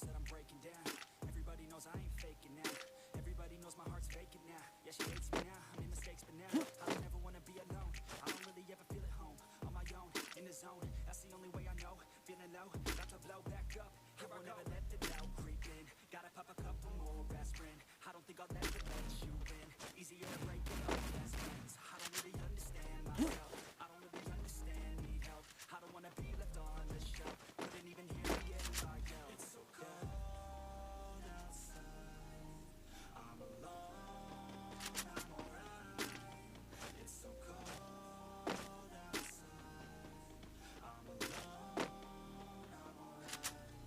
walls that I'm breaking down. Everybody knows I ain't faking now. Everybody knows my heart's vacant now. Yeah, she hates me now, I made mistakes but now I don't ever wanna be alone. I don't really ever feel at home. On my own, in the zone, that's the only way I know. Feeling low, about to blow back up. I won't ever let the doubt creep in. Gotta pop a couple more aspirin. I don't think I'll ever let you in. Easier to break it up with best friends. I don't really understand myself. I don't really understand, need help. I don't wanna be left on the shelf. Couldn't even hear me if I yelled. It's so cold outside, I'm alone, I'm alright. It's so cold outside, I'm alone, I'm alright.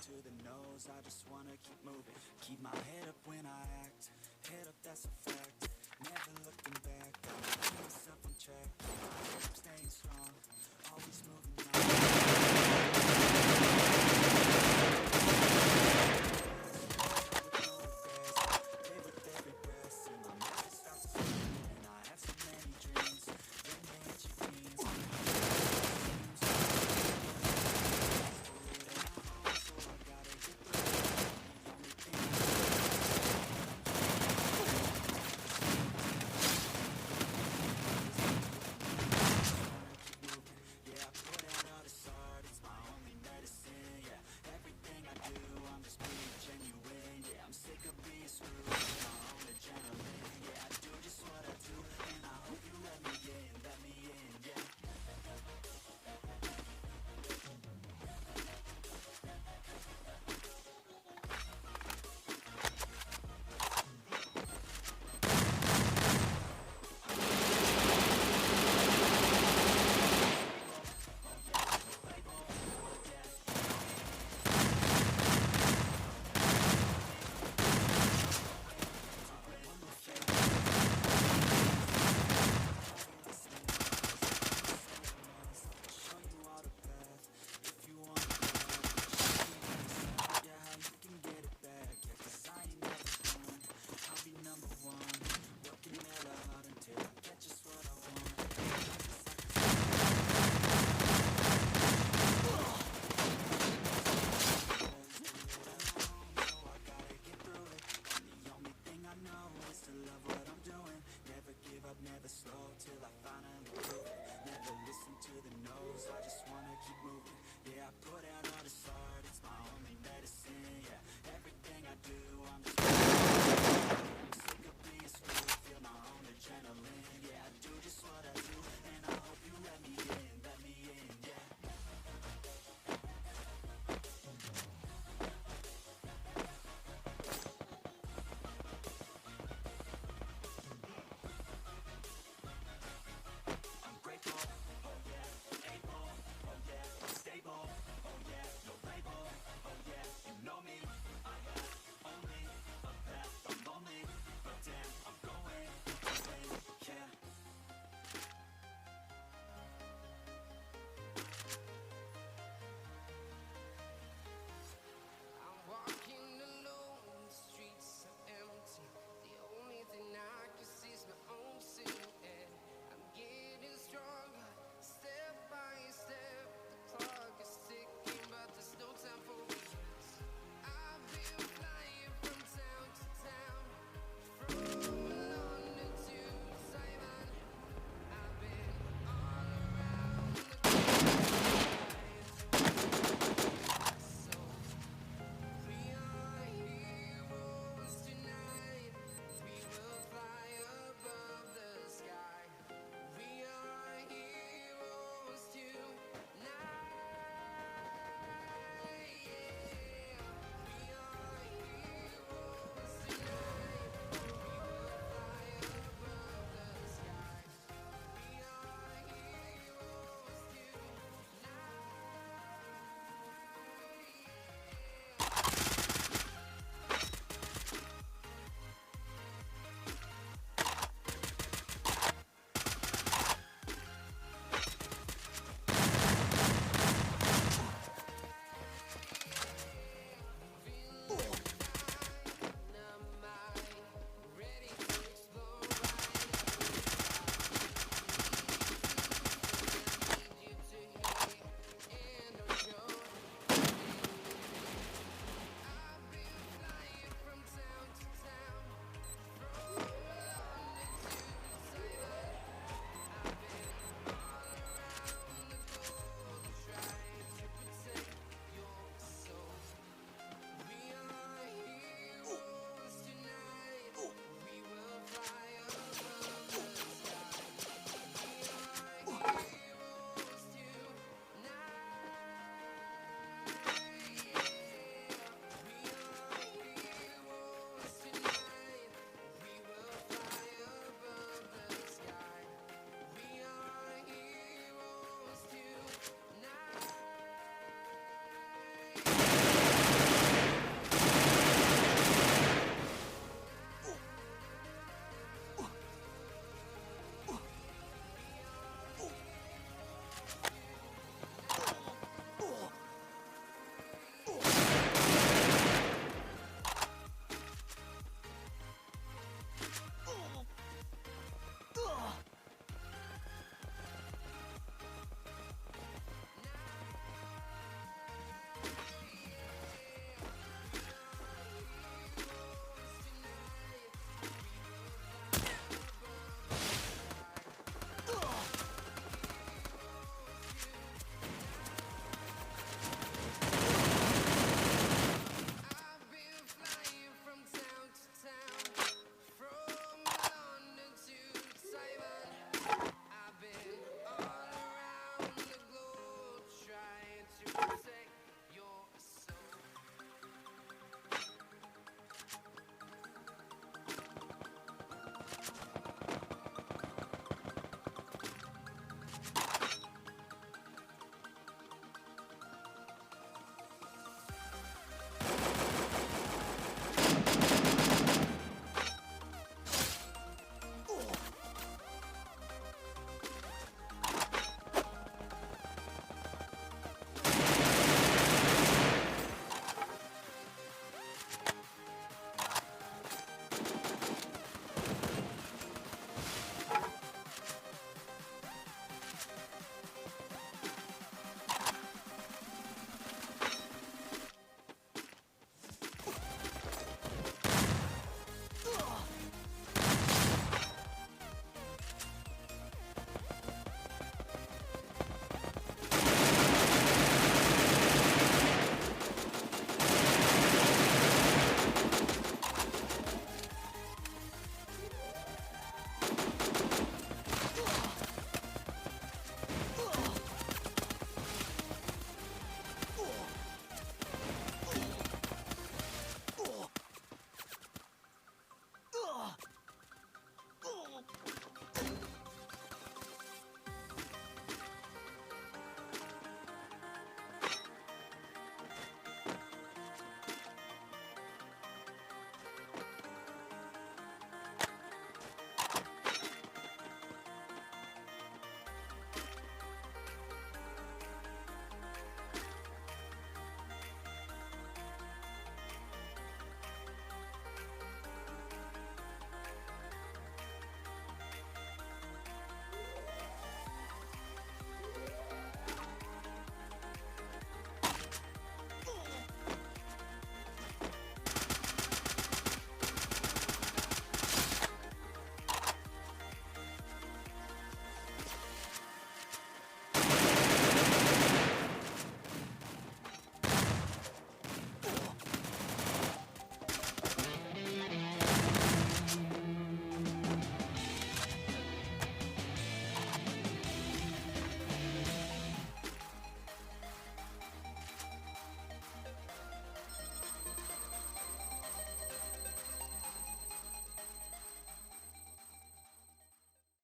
to the nose, I just wanna keep moving. Keep my head up when I act, head up, that's a fact. Never looking back, gotta keep myself on track. Keep my head up, staying strong, always moving